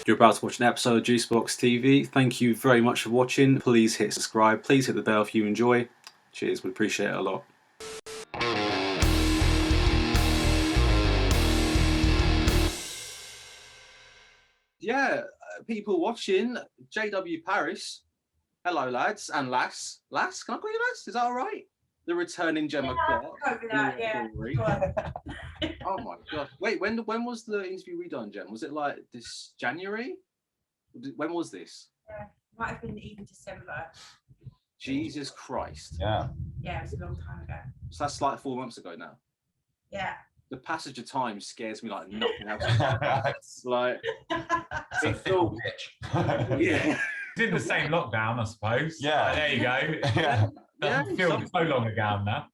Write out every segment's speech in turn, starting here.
You're about to watch an episode of Juicebox TV. Thank you very much for watching. Please hit subscribe. Please hit the bell if you enjoy. Cheers, we appreciate it a lot. Yeah, people watching, JW Paris. Hello, lads and lass. Lass, can I call you lass? Is that all right? The returning Gemma Clarke. Oh my god! Wait, when was the interview we done, Gem? Was it like this January? When was this? Yeah, might have been even December. Jesus Christ! Yeah. Yeah, it was a long time ago. So that's like 4 months ago now. Yeah. The passage of time scares me like nothing else. Like It's a fickle bitch. Yeah. It's in the same lockdown, I suppose. Yeah. There you go. Yeah. Doesn't feel so long ago now.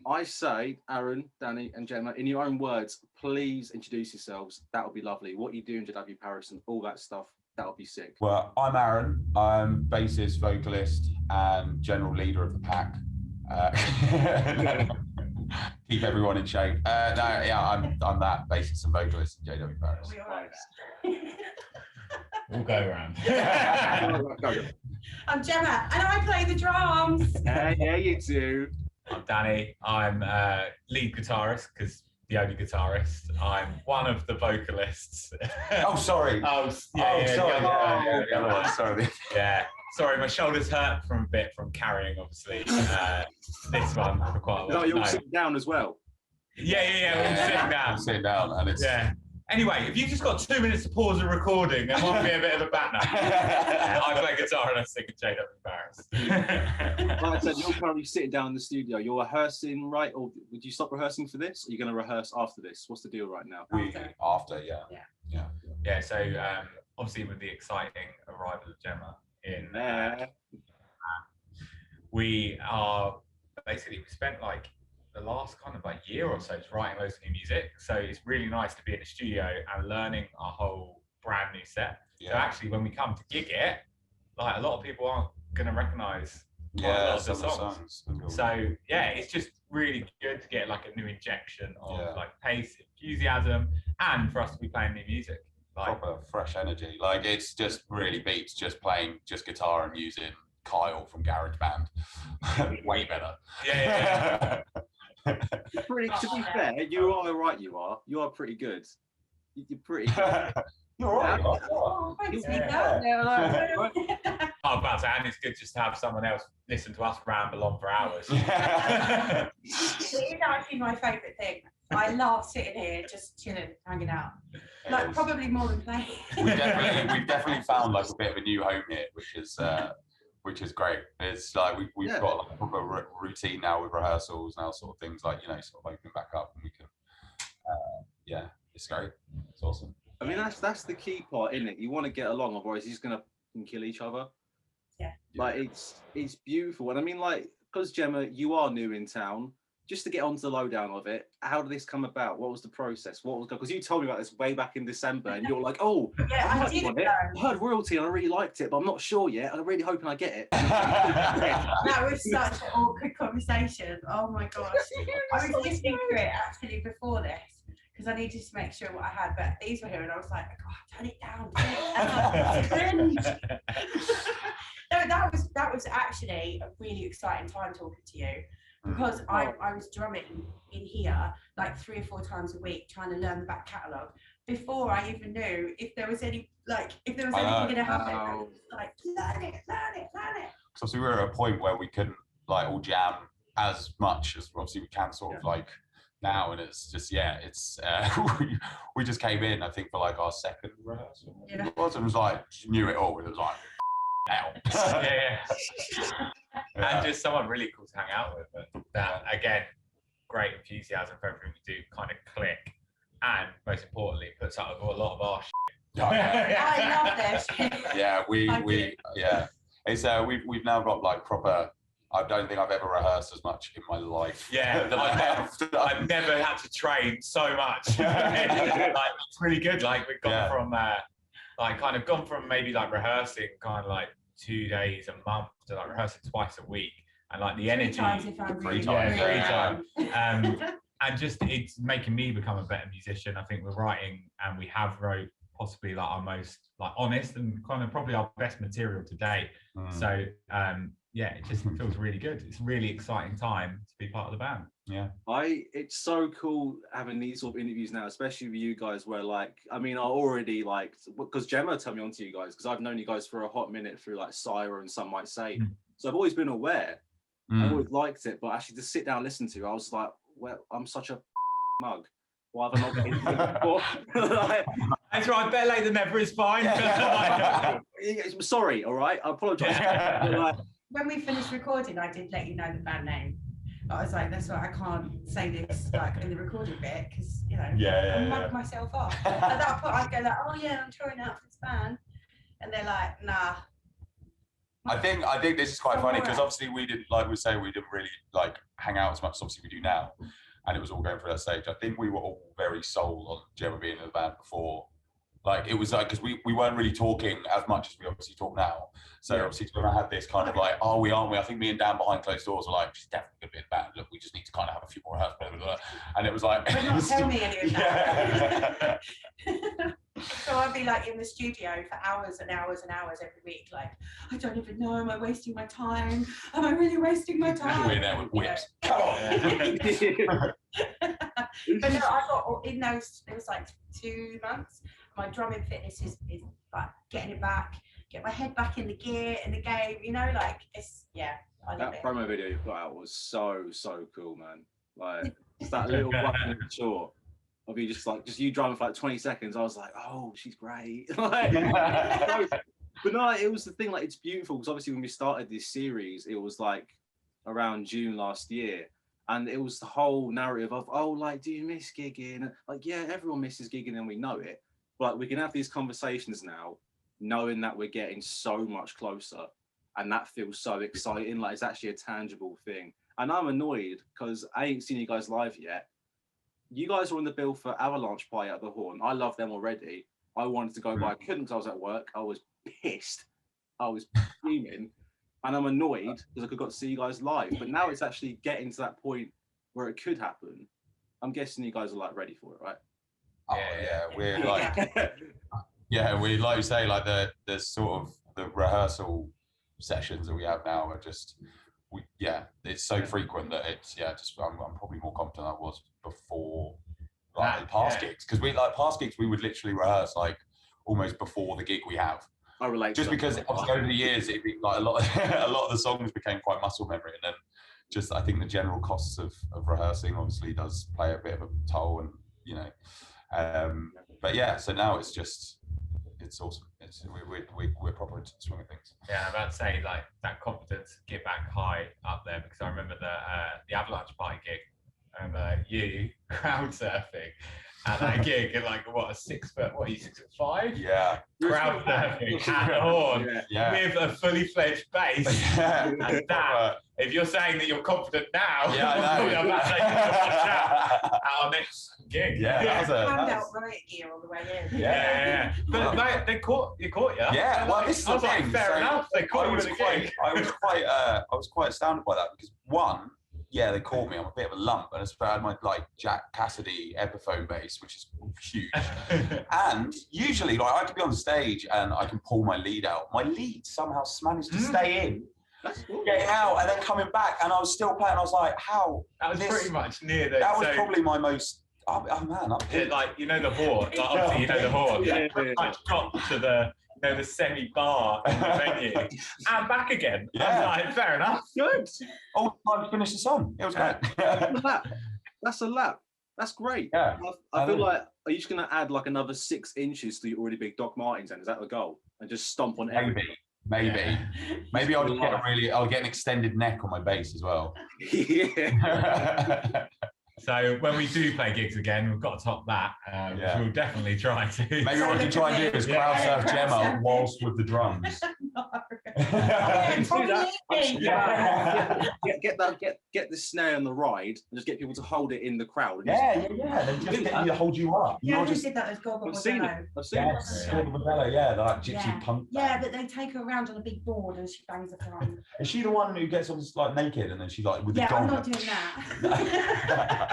I say, Aaron, Danny, and Gemma, in your own words, please introduce yourselves. That would be lovely. What you do in JW Paris and all that stuff, that would be sick. Well, I'm Aaron. I'm bassist, vocalist, and general leader of the pack. Keep everyone in shape. I'm that bassist and vocalist in JW Paris. We all right. We'll go around. I'm Gemma, and I play the drums. Yeah, you do. I'm Danny. I'm lead guitarist, because the only guitarist. I'm one of the vocalists. Oh, sorry. Sorry. Yeah. Sorry, my shoulders hurt from carrying, obviously, this one for quite a while. No, you're all sitting down as well. Yeah. We're sitting down. Sitting down, and it's Anyway, if you just got 2 minutes to pause the recording, there might be a bit of a background. I play guitar and I sing in JW Paris. Like I said, you're currently sitting down in the studio. You're rehearsing, right? Or would you stop rehearsing for this? Or are you going to rehearse after this? What's the deal right now? Yeah, so obviously with the exciting arrival of Gemma in there, we spent like the last kind of like year or so just writing loads of new music. So it's really nice to be in the studio and learning a whole brand new set. Yeah. So actually when we come to gig it, like a lot of people aren't going to recognise a lot of the songs. So yeah, it's just really good to get like a new injection of like pace, enthusiasm, and for us to be playing new music. Like proper fresh energy. Like it's just really beats just playing just guitar and using Kyle from GarageBand. Way better. Yeah. To be fair, you are right. You are pretty good. You're pretty good. You're right. Oh, thanks, Yeah. Nico. I'm about to say, and it's good just to have someone else listen to us ramble on for hours. It is actually my favourite thing. I love sitting here, just chilling, hanging out. Like probably more than playing. We've definitely found like a bit of a new home here, which is great. It's like we've got like a proper routine now with rehearsals now, sort of things like sort of opening back up, and we can it's great. It's awesome. I mean, that's the key part, isn't it? You want to get along, otherwise you're just gonna kill each other. Yeah. Like it's beautiful, and I mean, like, because Gemma, you are new in town. Just to get onto the lowdown of it, how did this come about? What was the process? Because you told me about this way back in December, and you're like, "Oh, yeah, I heard royalty, and I really liked it, but I'm not sure yet. I'm really hoping I get it." That was such an awkward conversation. Oh my gosh! I was listening to it actually before this because I needed to make sure what I had, but these were here, and I was like, "God, turn it down." That was actually a really exciting time talking to you. Because I was drumming in here like 3 or 4 times a week trying to learn the back catalogue before I even knew if there was anything going to happen. I was like, learn it. Because we were at a point where we couldn't like all jam as much as obviously we can sort of like now, and it's just we just came in I think for like our second rehearsal. Yeah. It was like knew it all. It was like And just someone really cool to hang out with. That again, great enthusiasm for everything we do, kind of click, and most importantly, puts up with a lot of our shit. I love this. It's we've now got like proper. I don't think I've ever rehearsed as much in my life. Yeah, I've never had to train so much. Like it's really good. Like we've gone from maybe like rehearsing kind of like 2 days a month to like rehearsing twice a week, and like the energy, 3 times. And just it's making me become a better musician. I think we're writing, and we have wrote possibly like our most like honest and kind of probably our best material to date. So yeah, it just feels really good. It's a really exciting time to be part of the band. Yeah. It's so cool having these sort of interviews now, especially with you guys, where like, I mean, I already like, because Gemma turned me on to you guys, because I've known you guys for a hot minute through like Sire and some might say. So I've always been aware. I've always liked it, but actually to sit down and listen to, I was like, well, I'm such a mug. Why have I not got into it before? Like, that's right, better late than never is fine. Sorry, all right, I apologise. Like, when we finished recording, I did let you know the band name. I was like, that's why I can't say this like in the recording bit, because you know, I mug myself off. At that point, I'd go like, oh yeah, I'm touring out for this band, and they're like, nah. I think this is quite funny because obviously we didn't, like we say, we didn't really like hang out as much as obviously we do now, and it was all going through that stage. I think we were all very sold on Gemma being in the band before. Like it was like, because we weren't really talking as much as we obviously talk now. So obviously when I had this kind of like, oh, we aren't we? I think me and Dan behind closed doors were like, she's definitely gonna be in the band. Look, we just need to kind of have a few more rehearsals. Blah, blah, blah. And it was like, but not tell me any of that. So I'd be like in the studio for hours and hours and hours every week. Like, I don't even know, am I wasting my time? Am I really wasting my time? We're there with whips. Come on. But no, I got in those, it was like 2 months. My drumming fitness is like getting it back, get my head back in the gear, in the game, you know, like it's, I love that it. promo video you put out was so cool, man. Like, it's that little button short of you just you drumming for like 20 seconds. I was like, oh, she's great. Like, but no, it was the thing, like, it's beautiful, because obviously when we started this series, it was like around June last year. And it was the whole narrative of, oh, like, do you miss gigging? Like, yeah, everyone misses gigging and we know it. But we can have these conversations now, knowing that we're getting so much closer. And that feels so exciting. Like, it's actually a tangible thing. And I'm annoyed because I ain't seen you guys live yet. You guys were on the bill for Avalanche Pie at the Horn. I love them already. I wanted to go, but I couldn't because I was at work. I was pissed. I was fuming. And I'm annoyed because I could got to see you guys live. But now it's actually getting to that point where it could happen. I'm guessing you guys are like ready for it, right? Oh yeah, we're like, we like you say, like the sort of the rehearsal sessions that we have now are just, it's so frequent that it's just I'm probably more confident than I was before, like the past gigs, because past gigs we would literally rehearse like almost before the gig we have. I relate. Just because obviously over the years it like a lot of the songs became quite muscle memory, and then just I think the general costs of rehearsing obviously does play a bit of a toll, and you know. But yeah, so now it's awesome. We're proper into the swing of things. Yeah, I'm about to say, like, that confidence, get back high up there, because I remember the Avalanche Party gig, and you crowd surfing at that gig, and like, what, 6 foot, what are you, 6'5"? Yeah. Crowd surfing at the Horn with a fully fledged bass. And that, if you're saying that you're confident now, I'm about to say at our next gig. Yeah, that was out riot gear all the way in. Yeah. But mate, they caught you. Yeah, well, this is the thing. Like, fair enough. They caught you at the gig. I was quite astounded by that, because one, they caught me. I'm a bit of a lump, and I had my like Jack Cassidy Epiphone bass, which is huge. And usually, like, I could be on stage and I can pull my lead out. My lead somehow managed to stay in, getting out, and then coming back, and I was still playing. I was like, how? That was pretty much near the. That was probably my most. Oh man, like, you know, the Horn. Like, obviously, you know the Horn. Pretty much got to the. The semi-bar in the venue and back again. Yeah. I was like, fair enough. Good. Oh, time to finish the song. It was great. That's a lap. That's great. Yeah. I feel like, are you just going to add like another 6 inches to your already big Doc Martens? And is that the goal? And just stomp on everything? Maybe I'll get an extended neck on my bass as well. Yeah. So when we do play gigs again, we've got to top that, which we'll definitely try to. Maybe what we can try and do is crowd surf Gemma whilst with the drums. Get the snare on the ride and just get people to hold it in the crowd. Then just get you to hold you up. Yeah, I just did that as Goggle. I've seen it. They're like gypsy punk. Yeah, but they take her around on a big board and she bangs up around. Is she the one who gets on like naked and then she like with the gong? I'm not doing that.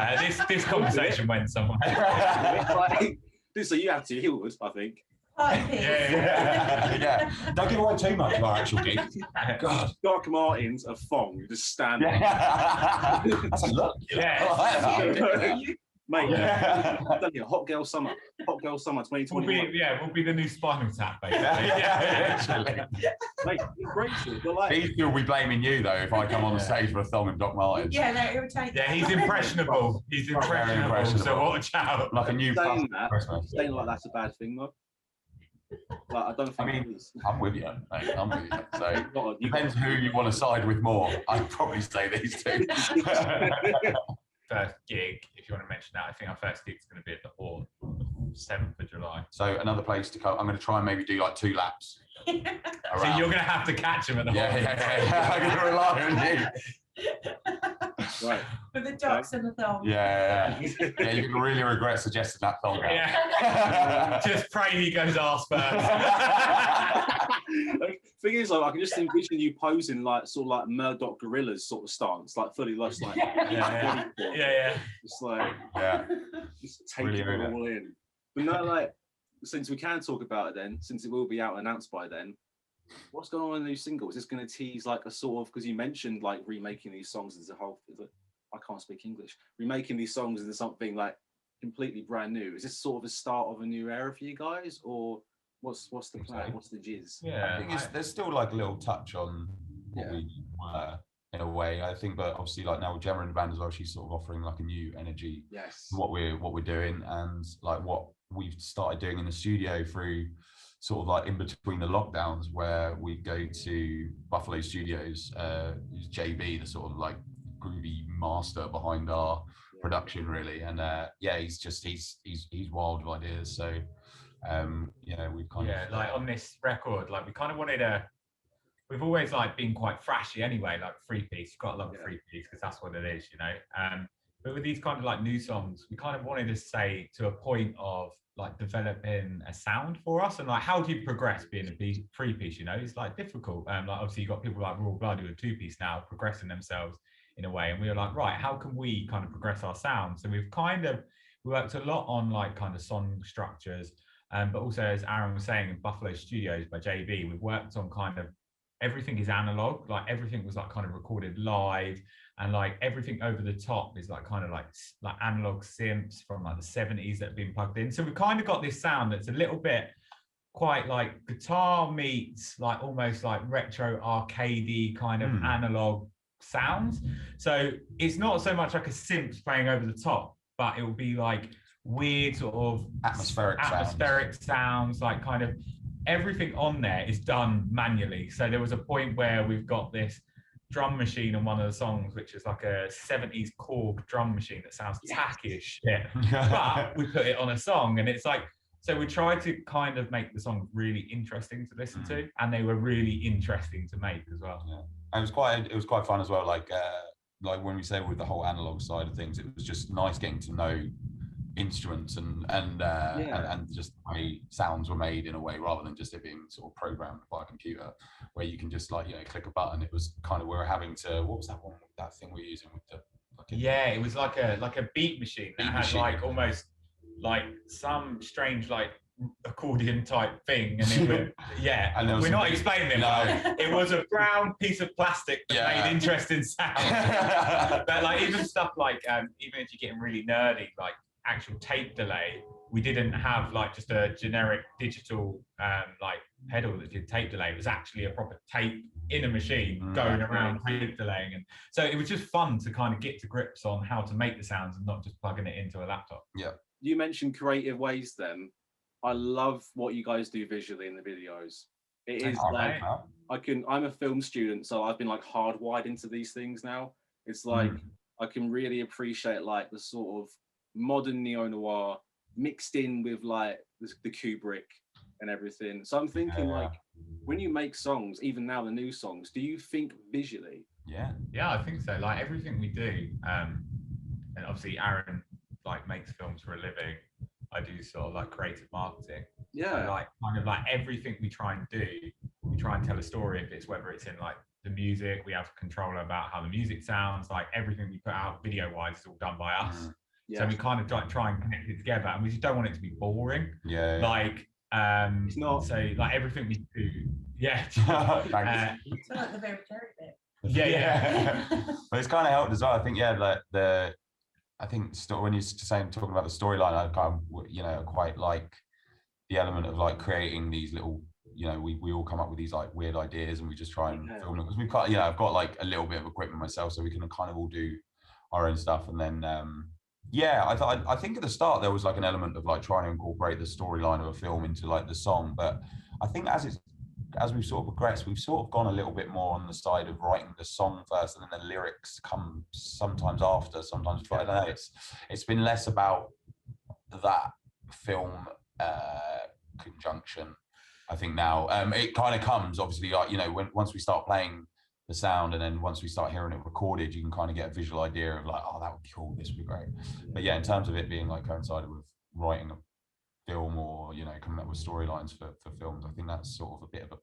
This conversation went somewhere. So you have to, he would, I think. Yeah. Don't give away too much of our actual gig. God. Doc Martens, a thong, just stand That's a look. Yeah. Mate, yeah. Hot girl summer 2021. We'll be the new Spinal Tap, basically. Mate, embrace it. But like, He'll be blaming you though if I come on the stage with a thong and Doc Martens. Yeah, no, it would take. Yeah, he's impressionable. He's impressionable. So watch out. Like a new Christmas. Saying like that's a bad thing though. Like, I don't think it is. I'm with you, mate. I'm with you. So depends who you want to side with more. I'd probably say these two. First gig, if you want to mention that, I think our first gig is going to be at the Hall, 7th of July. So another place to come. I'm going to try and maybe do like 2 laps. So you're going to have to catch him at the Hall. Yeah. I'm going to rely on you. Right. With the jocks and the thong. Yeah, you can really regret suggesting that thong. Yeah. Just pray he goes arse first. Thing is, like, I can just envision you posing like sort of like Murdoch gorillas sort of stance, like fully lost, like yeah. Just like just take really it all in. But no, like, since we can talk about it then, since it will be out and announced by then, what's going on with the new single? Is this going to tease like a sort of, because you mentioned like remaking these songs as a whole, I can't speak English, remaking these songs into something like completely brand new. Is this sort of a start of a new era for you guys, or what's the plan? What's the jizz? Yeah, I think there's still like a little touch on what we were in a way, I think, but obviously like now with Gemma in the band as well, she's sort of offering like a new energy. Yes. What we're doing, and like what we've started doing in the studio through sort of like in between the lockdowns, where we go to Buffalo Studios, who's JB, the sort of like groovy master behind our production really, and he's wild with ideas. So we've kind of like on this record, like we kind of wanted we've always like been quite thrashy anyway, like 3-piece. You've got to love a 3-piece because that's what it is, but with these kind of like new songs, we kind of wanted to say to a point of like developing a sound for us, and like how do you progress being a 3-piece? It's like difficult. Like obviously you got people like Raw Blood who are 2-piece now progressing themselves in a way, and we were like, right, how can we kind of progress our sound? So we worked a lot on like kind of song structures, but also, as Aaron was saying, in Buffalo Studios by JB, we've worked on kind of everything is analog, like everything was like kind of recorded live, and like everything over the top is like kind of like analog synths from like the 70s that have been plugged in. So we kind of got this sound that's a little bit quite like guitar meets like almost like retro arcadey kind of analog sounds. So it's not so much like a synth playing over the top, but it will be like weird sort of atmospheric sounds, like kind of everything on there is done manually. So there was a point where we've got this drum machine on one of the songs, which is like a 70s Korg drum machine that sounds tacky as shit. But we put it on a song, and it's like, so we tried to kind of make the song really interesting to listen to, and they were really interesting to make as well. Yeah. And it was quite fun as well. Like when we say with the whole analog side of things, it was just nice getting to know instruments and just the way sounds were made in a way, rather than just it being sort of programmed by a computer, where you can just like click a button. It was kind of, we were having to, what was that thing we were using with the it was like a beat machine that had like almost like some strange like accordion type thing, and it would and we're not explaining it. No. It was a brown piece of plastic that made interesting sounds. But like even stuff like even if you're getting really nerdy, like actual tape delay, we didn't have like just a generic digital like pedal that did tape delay. It was actually a proper tape in a machine going around tape delaying, and so it was just fun to kind of get to grips on how to make the sounds and not just plugging it into a laptop. You mentioned creative ways then. I love what you guys do visually in the videos. It is like I'm a film student, so I've been like hardwired into these things now. It's like I can really appreciate like the sort of modern neo-noir mixed in with like the Kubrick and everything. So I'm thinking like, when you make songs, even now the new songs, do you think visually? Yeah, I think so. Like everything we do, and obviously Aaron like makes films for a living. I do sort of like creative marketing. And like kind of like everything we try and do, we try and tell a story. If it's whether it's in like the music, we have control about how the music sounds. Like everything we put out video wise is all done by us. So we kind of try and connect it together, and we just don't want it to be boring. Yeah. Like, it's not. So like everything we do, yeah. So like the very cherry bit. Yeah. But it's kind of helped as well. I think, like I think when you're talking about the storyline, I kind of, quite like the element of like creating these little, we all come up with these like weird ideas and we just try and film them, because we've got, I've got like a little bit of equipment myself, so we can kind of all do our own stuff. And then I think at the start there was like an element of like trying to incorporate the storyline of a film into like the song, but I think as we've sort of progressed, we've sort of gone a little bit more on the side of writing the song first, and then the lyrics come sometimes after, sometimes. I don't know. It's been less about that film conjunction, I think now. It kind of comes, obviously, like, once we start playing the sound, and then once we start hearing it recorded, you can kind of get a visual idea of like, oh, that would be cool, this would be great. But yeah, in terms of it being like coincided with writing a film or coming up with storylines for films, I think that's sort of a bit of a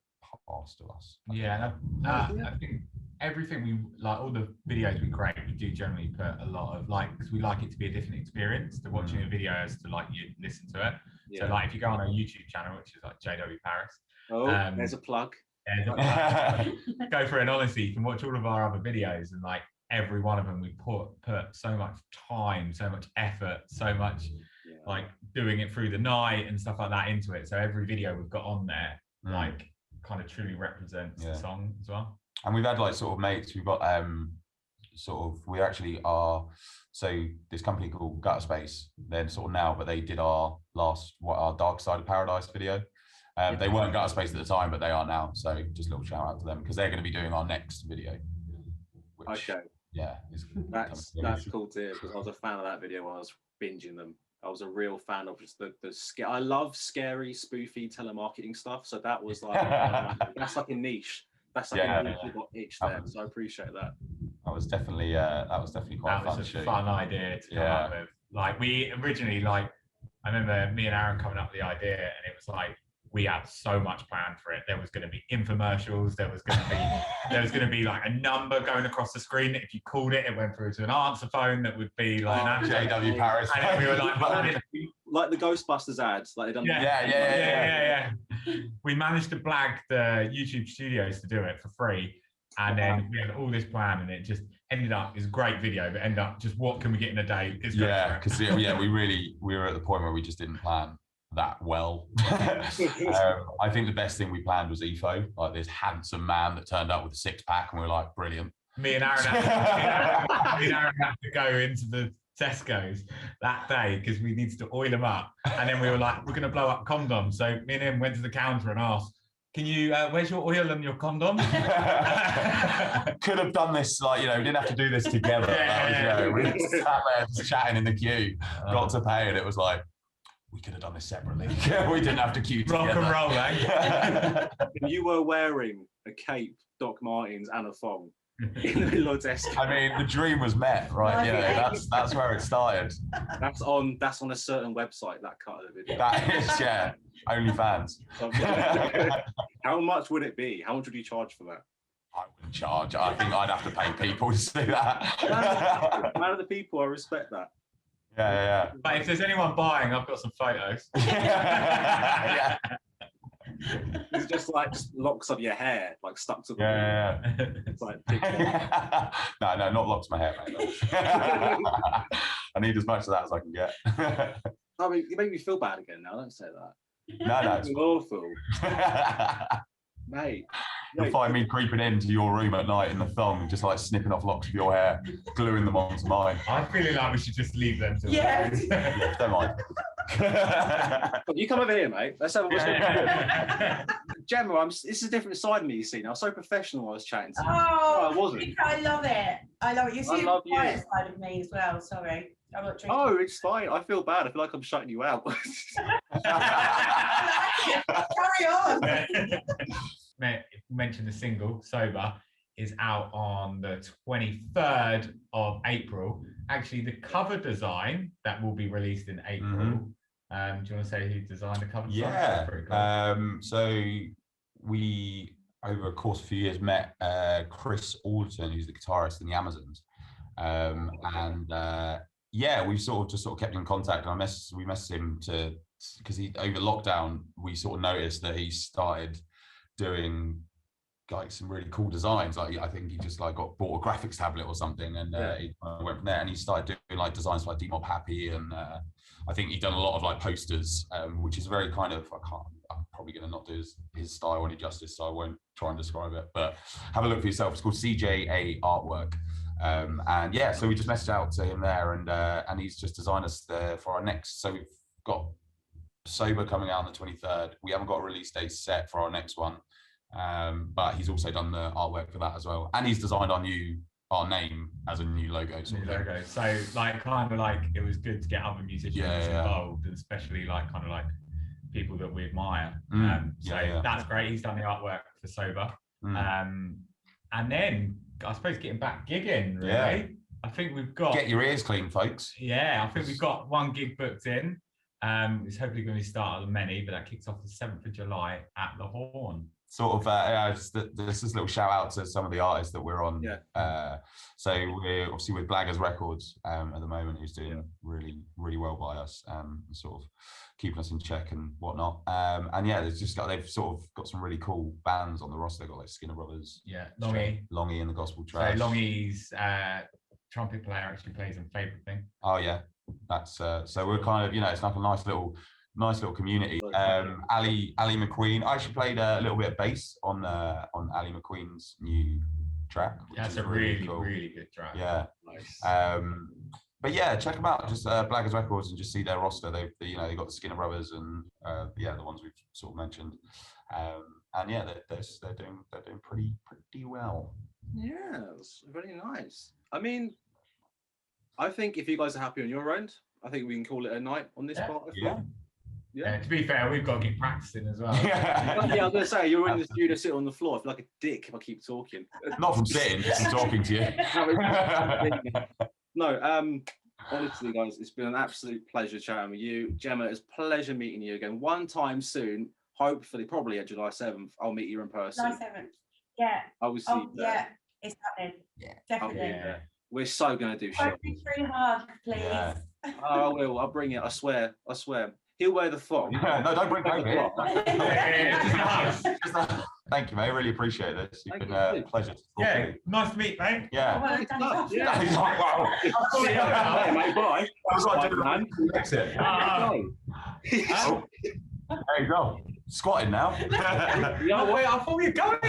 past to us. I think everything we like, all the videos we create, we do generally put a lot of like, because we like it to be a different experience to watching a video as to like you listen to it. So like if you go on our YouTube channel, which is like JW Paris, there's a plug. Go for it. And honestly, you can watch all of our other videos, and like every one of them we put so much time, so much effort, so much like doing it through the night and stuff like that into it. So every video we've got on there like kind of truly represents the song as well. And we've had like sort of mates, we've got we actually are, so this company called Gutter Space, they're sort of now, but they did our Dark Side of Paradise video. They weren't Gutter Space at the time, but they are now. So just a little shout out to them, because they're going to be doing our next video. Which, that's cool to hear, because I was a fan of that video when I was binging them. I was a real fan of just the I love scary, spoofy telemarketing stuff. So that was like that's like a niche. That's like a niche you got itch there. So I appreciate that. That was definitely quite a fun idea to come up with. Like we originally, like I remember me and Aaron coming up with the idea, and it was like we had so much planned for it. There was going to be infomercials. There was going to be like a number going across the screen. If you called it, it went through to an answer phone that would be like an JW Paris. And then we were like the Ghostbusters ads. Like they done. Yeah. We managed to blag the YouTube studios to do it for free, and then we had all this plan, and it just ended up. It's a great video, but ended up just what can we get in a day? Because we were at the point where we just didn't plan that well. I think the best thing we planned was EFO, like this handsome man that turned up with a 6-pack, and we were like, brilliant. Me and Aaron had to go into the Tesco's that day because we needed to oil them up, and then we were like, we're going to blow up condoms. So me and him went to the counter and asked, can you where's your oil and your condom? Could have done this, like, we didn't have to do this together. We just sat there just chatting in the queue, got to pay, and it was like, we could have done this separately. We didn't have to queue together. Rock and roll, eh? You were wearing a cape, Doc Martens, and a thong in the middle of Tesco. I mean, the dream was met, right? That's where it started. That's on a certain website, that cut of the video. That is, OnlyFans. How much would it be? How much would you charge for that? I wouldn't charge. I think I'd have to pay people to see that. Man of the people, I respect that. Yeah. But if there's anyone buying, I've got some photos. It's just like locks of your hair, like stuck to the wall. It's like no, not locks of my hair, mate. I need as much of that as I can get. I mean, you make me feel bad again now. Don't say that. No, it's awful. Mate. You'll find me creeping into your room at night in the thong, just like snipping off locks of your hair, gluing them onto mine. I'm feeling like we should just leave them to don't mind. You come over here, mate. Let's have a Gemma, this is a different side of me, you see. Now, I was so professional when I was chatting to you. Oh, I wasn't. I love it. You see the quiet side of me as well. Sorry. I'm not drinking. Oh, it's fine. I feel bad. I feel like I'm shutting you out. Carry on. Mentioned the single Sober is out on the 23rd of April. Actually, the cover design that will be released in April. Do you want to say who designed the cover design? Cool. So we, over a course of a few years, met Chris Alderton, who's the guitarist in the Amazons, and yeah, we've sort of kept in contact, and we messaged him because he over lockdown we sort of noticed that he started doing like some really cool designs. Like I think he just like bought a graphics tablet or something, and he went from there, and he started doing like designs for like Demob Happy, and I think he'd done a lot of like posters, which is very kind of I'm probably going to not do his style any justice, so I won't try and describe it, but have a look for yourself. It's called CJA Artwork. And yeah, so we just messaged out to him there, and he's just designed us there for our next. So we've got Sober coming out on the 23rd. We haven't got a release date set for our next one, but he's also done the artwork for that as well, and he's designed our name as a new logo. So like kind of like it was good to get other musicians involved, and especially like kind of like people that we admire. That's great. He's done the artwork for Sober, and then I suppose getting back gigging, really. Yeah. I think we've got... Get your ears clean, folks. Yeah, I think we've got one gig booked in. It's hopefully going to be start of the many, but that kicks off the 7th of July at the Horn. Sort of, just this little shout out to some of the artists that we're on. So we're obviously with Blaggers Records at the moment, who's doing really, really well by us, sort of keeping us in check and whatnot. And yeah, there's just they've sort of got some really cool bands on the roster. They've got like Skinner Brothers, Longy and the Gospel Trash. So Longy's trumpet player actually plays in Favourite Thing. Oh yeah, that's so we're kind of, it's like a nice little community. Ali McQueen. I actually played a little bit of bass on Ali McQueen's new track. That's a really cool. Really good track. Yeah. Nice. But yeah, check them out. Just Blaggers Records, and just see their roster. They got the Skinner Brothers and the ones we've sort of mentioned. And yeah, they're doing pretty well. Yes, very nice. I mean, I think if you guys are happy on your end, I think we can call it a night on this part. Yeah. To be fair, we've got to keep practicing as well. I was going to say, you're in the studio sitting on the floor. I feel like a dick if I keep talking. Not from sitting, just from talking to you. No, honestly, guys, it's been an absolute pleasure chatting with you. Gemma, it's a pleasure meeting you again. One time soon, hopefully, probably at July 7th, I'll meet you in person. July 7th, yeah. I will see you there. Yeah, it's happening. Yeah, definitely. We're so going to do shit. Don't be too hard, please. Yeah. I will. I'll bring it. I swear. He'll wear the thong. No, don't bring COVID. Thank you, mate. I really appreciate this. You've been a pleasure to talk to you. Nice to meet, mate. Yeah. He's like, wow. Hey, mate, bye. Exit. There you go. Squatting now. Wait, I thought we were going.